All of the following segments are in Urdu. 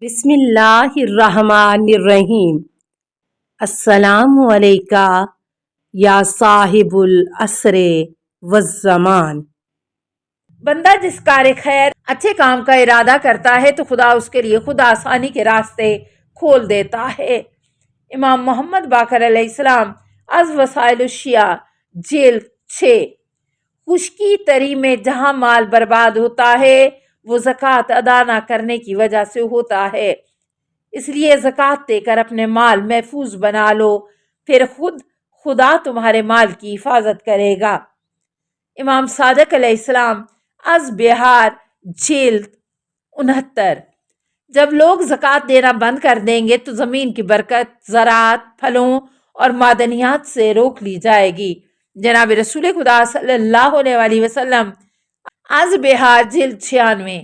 بسم اللہ الرحمن الرحیم۔ السلام علیکہ یا صاحب العصر والزمان۔ بندہ جس کار خیر اچھے کام کا ارادہ کرتا ہے تو خدا اس کے لیے خود آسانی کے راستے کھول دیتا ہے۔ امام محمد باقر علیہ السلام از وسائل الشیعہ جلد 6۔ خشکی تری میں جہاں مال برباد ہوتا ہے وہ زکوٰۃ ادا نہ کرنے کی وجہ سے ہوتا ہے، اس لیے زکوٰۃ دے کر اپنے مال محفوظ بنا لو، پھر خدا تمہارے مال کی حفاظت کرے گا۔ امام صادق علیہ السلام از بہار جلد 69۔ جب لوگ زکوٰۃ دینا بند کر دیں گے تو زمین کی برکت زراعت، پھلوں اور معدنیات سے روک لی جائے گی۔ جناب رسول خدا صلی اللہ علیہ وسلم از بہار جلد 96۔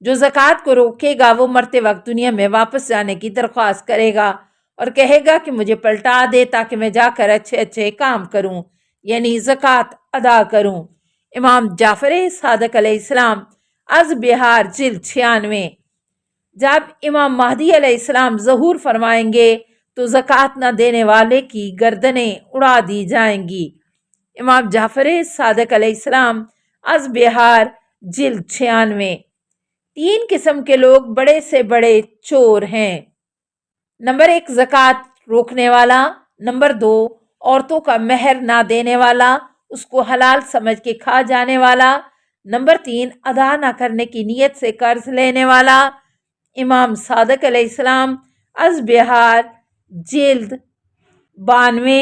جو زکوٰۃ کو روکے گا وہ مرتے وقت دنیا میں واپس جانے کی درخواست کرے گا اور کہے گا کہ مجھے پلٹا دے تاکہ میں جا کر اچھے اچھے کام کروں، یعنی زکوٰۃ ادا کروں۔ امام جعفر صادق علیہ السلام از بہار جلد 96۔ جب امام مہدی علیہ السلام ظہور فرمائیں گے تو زکوٰۃ نہ دینے والے کی گردنیں اڑا دی جائیں گی۔ امام جعفر صادق علیہ السلام از بہار جلد 96۔ 3 قسم کے لوگ بڑے سے بڑے چور ہیں۔ نمبر 1 زکوٰۃ روکنے والا، نمبر 2 عورتوں کا مہر نہ دینے والا، اس کو حلال سمجھ کے کھا جانے والا، نمبر 3 ادا نہ کرنے کی نیت سے قرض لینے والا۔ امام صادق علیہ السلام از بہار جلد 92۔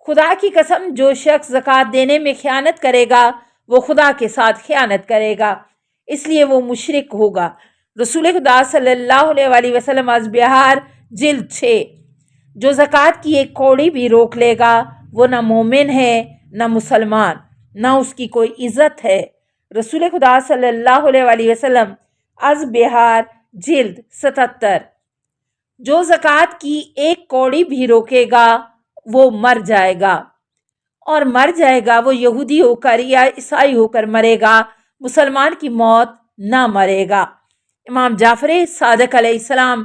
خدا کی قسم جو شخص زکوٰۃ دینے میں خیانت کرے گا وہ خدا کے ساتھ خیانت کرے گا، اس لیے وہ مشرک ہوگا۔ رسول خدا صلی اللہ علیہ وسلم از بہار جلد 6۔ جو زکوٰۃ کی ایک کوڑی بھی روک لے گا وہ نہ مومن ہے نہ مسلمان، نہ اس کی کوئی عزت ہے۔ رسول خدا صلی اللہ علیہ وسلم از بہار جلد 77۔ جو زکوٰۃ کی ایک کوڑی بھی روکے گا وہ مر جائے گا، اور مر جائے گا وہ یہودی ہو کر یا عیسائی ہو کر مرے گا، مسلمان کی موت نہ مرے گا۔ امام جعفر صادق علیہ السلام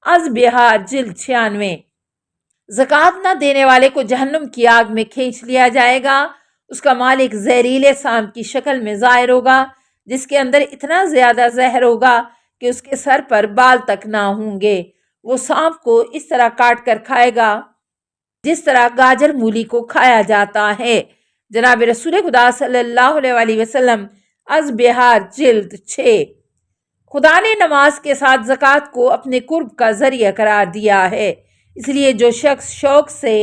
از بہار جلد 96۔ زکوٰۃ نہ دینے والے کو جہنم کی آگ میں کھینچ لیا جائے گا، اس کا مال ایک زہریلے سانپ کی شکل میں ظاہر ہوگا جس کے اندر اتنا زیادہ زہر ہوگا کہ اس کے سر پر بال تک نہ ہوں گے۔ وہ سانپ کو اس طرح کاٹ کر کھائے گا جس طرح گاجر مولی کو کھایا جاتا ہے۔ جناب رسول خدا صلی اللہ علیہ وسلم از بہار جلد 6۔ خدا نے نماز کے ساتھ زکوٰۃ کو اپنے قرب کا ذریعہ قرار دیا ہے، اس لیے جو شخص شوق سے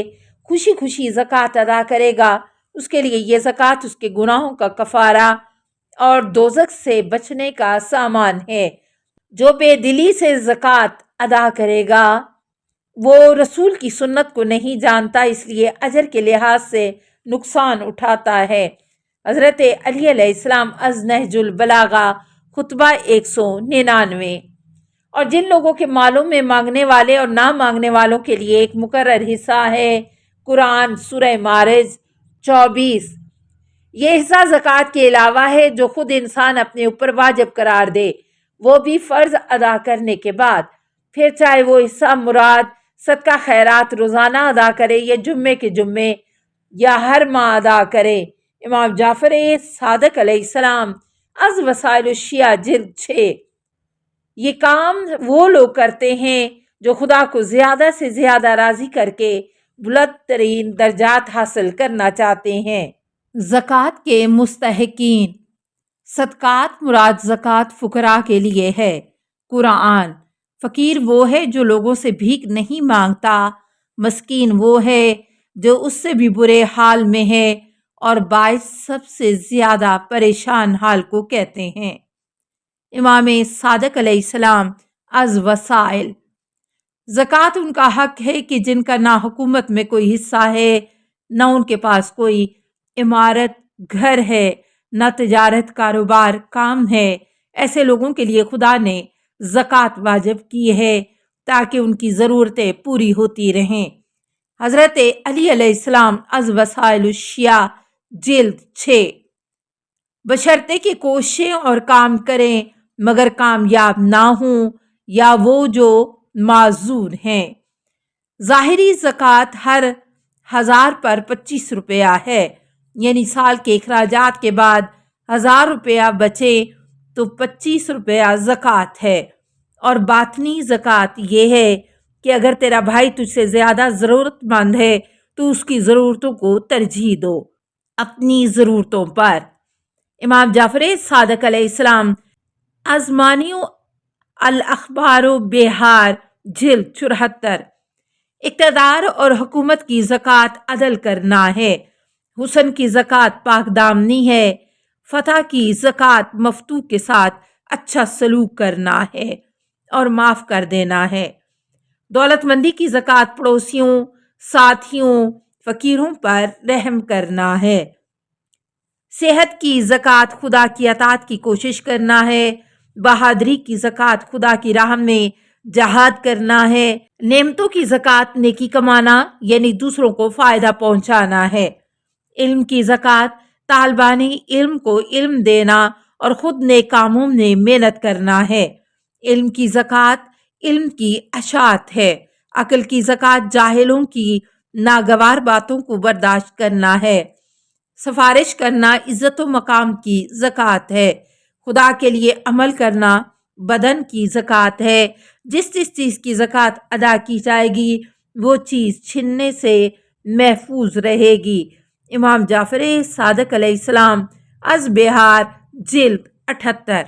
خوشی خوشی زکوٰۃ ادا کرے گا اس کے لیے یہ زکوٰۃ اس کے گناہوں کا کفارہ اور دوزخ سے بچنے کا سامان ہے۔ جو بے دلی سے زکوٰۃ ادا کرے گا وہ رسول کی سنت کو نہیں جانتا، اس لیے اجر کے لحاظ سے نقصان اٹھاتا ہے۔ حضرت علی علیہ السلام از نہج البلاغہ خطبہ 199۔ اور جن لوگوں کے مالوں میں مانگنے والے اور نہ مانگنے والوں کے لیے ایک مقرر حصہ ہے، قرآن سورہ مارج 24۔ یہ حصہ زکوٰۃ کے علاوہ ہے جو خود انسان اپنے اوپر واجب قرار دے، وہ بھی فرض ادا کرنے کے بعد، پھر چاہے وہ حصہ مراد صدقہ خیرات روزانہ ادا کرے یا جمعے کے جمعے یا ہر ماہ ادا کرے۔ امام جعفر صادق علیہ السلام از وسائل الشیعہ جلد 6۔ یہ کام وہ لوگ کرتے ہیں جو خدا کو زیادہ سے زیادہ راضی کر کے بلند ترین درجات حاصل کرنا چاہتے ہیں۔ زکوٰۃ کے مستحقین۔ صدقات مراد زکوٰۃ فقراء کے لیے ہے۔ قرآن۔ فقیر وہ ہے جو لوگوں سے بھیک نہیں مانگتا، مسکین وہ ہے جو اس سے بھی برے حال میں ہے، اور باعث سب سے زیادہ پریشان حال کو کہتے ہیں۔ امام صادق علیہ السلام از وسائل۔ زکوٰۃ ان کا حق ہے کہ جن کا نہ حکومت میں کوئی حصہ ہے، نہ ان کے پاس کوئی عمارت گھر ہے، نہ تجارت کاروبار کام ہے، ایسے لوگوں کے لیے خدا نے زکوٰۃ واجب کی ہے تاکہ ان کی ضرورتیں پوری ہوتی رہیں۔ حضرت علی علیہ السلام از وسائل الشیعہ جلد 6۔ بشرطے کہ کوششیں اور کام کریں مگر کامیاب نہ ہوں، یا وہ جو معذور ہیں۔ ظاہری زکوٰۃ ہر 1000 پر 25 روپیہ ہے، یعنی سال کے اخراجات کے بعد 1000 روپیہ بچے تو 25 روپیہ زکوٰۃ ہے۔ اور باطنی زکوٰۃ یہ ہے کہ اگر تیرا بھائی تجھ سے زیادہ ضرورت مند ہے تو اس کی ضرورتوں کو ترجیح دو اپنی ضرورتوں پر۔ امام جعفر صادق علیہ السلام ازمانیو الاخبار و بہار جلد 74۔ اقتدار اور حکومت کی زکوٰۃ عدل کرنا ہے، حسن کی زکوٰۃ پاک دامنی ہے، فتح کی زکوٰۃ مفتوح کے ساتھ اچھا سلوک کرنا ہے اور معاف کر دینا ہے، دولت مندی کی زکوٰۃ پڑوسیوں، ساتھیوں، فقیروں پر رحم کرنا ہے، صحت کی زکوٰۃ خدا کی اطاعت کی کوشش کرنا ہے، بہادری کی زکوٰۃ خدا کی راہ میں جہاد کرنا ہے، نعمتوں کی زکوٰۃ نیکی کمانا یعنی دوسروں کو فائدہ پہنچانا ہے، علم کی زکوٰۃ طالبان علم کو علم دینا اور خود نیک کاموں میں محنت کرنا ہے، علم کی زکوٰۃ علم کی اشاعت ہے، عقل کی زکوٰۃ جاہلوں کی ناگوار باتوں کو برداشت کرنا ہے، سفارش کرنا عزت و مقام کی زکوٰۃ ہے، خدا کے لیے عمل کرنا بدن کی زکوٰۃ ہے، جس چیز کی زکوٰۃ ادا کی جائے گی وہ چیز چھننے سے محفوظ رہے گی۔ امام جعفر صادق علیہ السلام از بہار جلد 78۔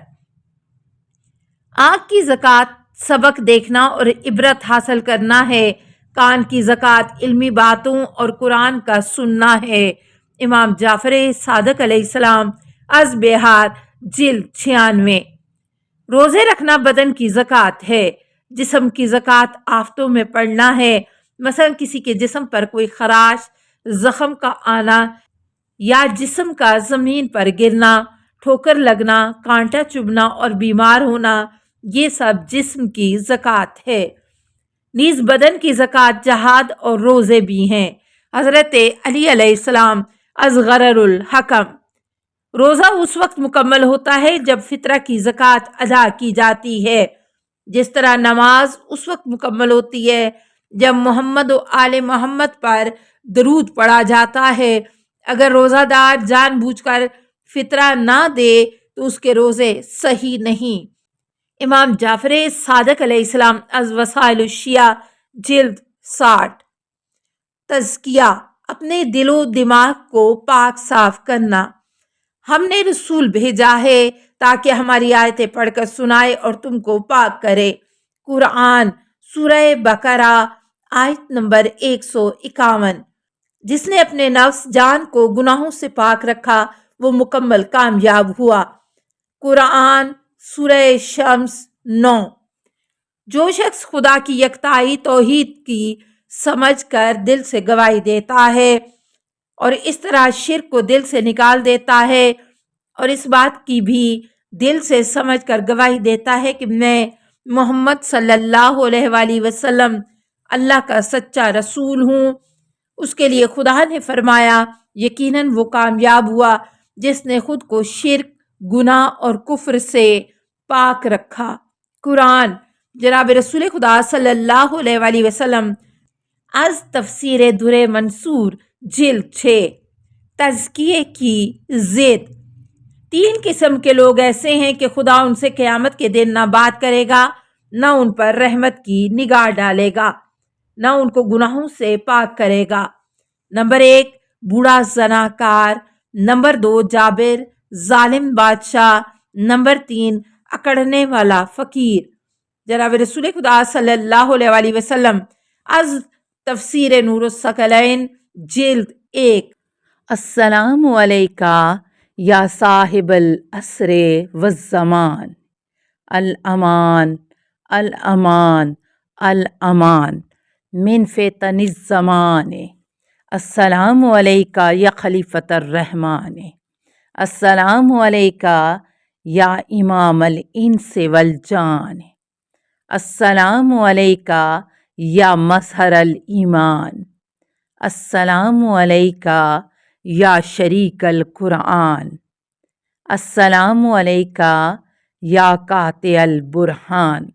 آنکھ کی زکوٰۃ سبق دیکھنا اور عبرت حاصل کرنا ہے، کان کی زکوٰۃ علمی باتوں اور قرآن کا سننا ہے۔ امام جعفر صادق علیہ السلام از بہار جلد 96۔ روزے رکھنا بدن کی زکوٰۃ ہے، جسم کی زکوٰۃ آفتوں میں پڑنا ہے، مثلا کسی کے جسم پر کوئی خراش، زخم کا آنا یا جسم کا زمین پر گرنا، ٹھوکر لگنا، کانٹا چبھنا اور بیمار ہونا، یہ سب جسم کی زکوٰۃ ہے۔ نیز بدن کی زکوٰۃ جہاد اور روزے بھی ہیں۔ حضرت علی علیہ السلام از غرر الحکم۔ روزہ اس وقت مکمل ہوتا ہے جب فطرہ کی زکوٰۃ ادا کی جاتی ہے، جس طرح نماز اس وقت مکمل ہوتی ہے جب محمد و آل محمد پر درود پڑھا جاتا ہے۔ اگر روزہ دار جان بوجھ کر فطرہ نہ دے تو اس کے روزے صحیح نہیں۔ امام جعفر صادق علیہ السلام از وسائل الشیعہ جلد 60۔ تزکیہ اپنے دل و دماغ کو پاک صاف کرنا۔ ہم نے رسول بھیجا ہے تاکہ ہماری آیتیں پڑھ کر سنائے اور تم کو پاک کرے۔ قرآن سورہ بقرہ آیت نمبر 151۔ جس نے اپنے نفس جان کو گناہوں سے پاک رکھا وہ مکمل کامیاب ہوا۔ قرآن سورہ شمس 9۔ جو شخص خدا کی یکتائی توحید کی سمجھ کر دل سے گواہی دیتا ہے اور اس طرح شرک کو دل سے نکال دیتا ہے اور اس بات کی بھی دل سے سمجھ کر گواہی دیتا ہے کہ میں محمد صلی اللہ علیہ وآلہ وسلم اللہ کا سچا رسول ہوں، اس کے لیے خدا نے فرمایا یقیناً وہ کامیاب ہوا جس نے خود کو شرک، گناہ اور کفر سے پاک رکھا۔ قرآن جناب رسول خدا صلی اللہ علیہ وآلہ وسلم از تفسیر در منصور جلد 6۔ تزکیے کی ضد۔ 3 قسم کے لوگ ایسے ہیں کہ خدا ان سے قیامت کے دن نہ بات کرے گا، نہ ان پر رحمت کی نگاہ ڈالے گا، نہ ان کو گناہوں سے پاک کرے گا۔ نمبر 1 بوڑھا زناکار، نمبر 2 جابر ظالم بادشاہ، نمبر 3 اکڑنے والا فقیر۔ جناب رسول خدا صلی اللہ علیہ وآلہ وسلم از تفسیر نور الثقلین جلد 1۔ السلام علیکہ یا صاحب العصر والزمان، الامان الامان الامان من فتن الزمان، السلام علیکہ یا خلیفۃ الرحمن، السلام علیکہ یا امام الانس والجان، السلام علیکہ یا مظہر الایمان، السلام علیکہ یا شریک القرآن، السلام علیکہ یا قاطع البرہان۔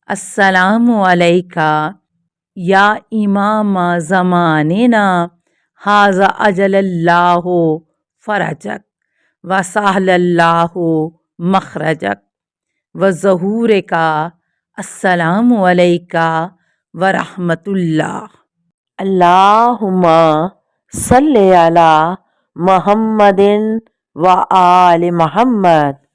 السلام علیکہ یا امام زماننا ھذا اجل اللہ فرجک وسہل اللہ مخرجک وظہور کا السلام علیکہ ورحمۃ اللہ۔ اللہم صلی علی محمد و آل محمد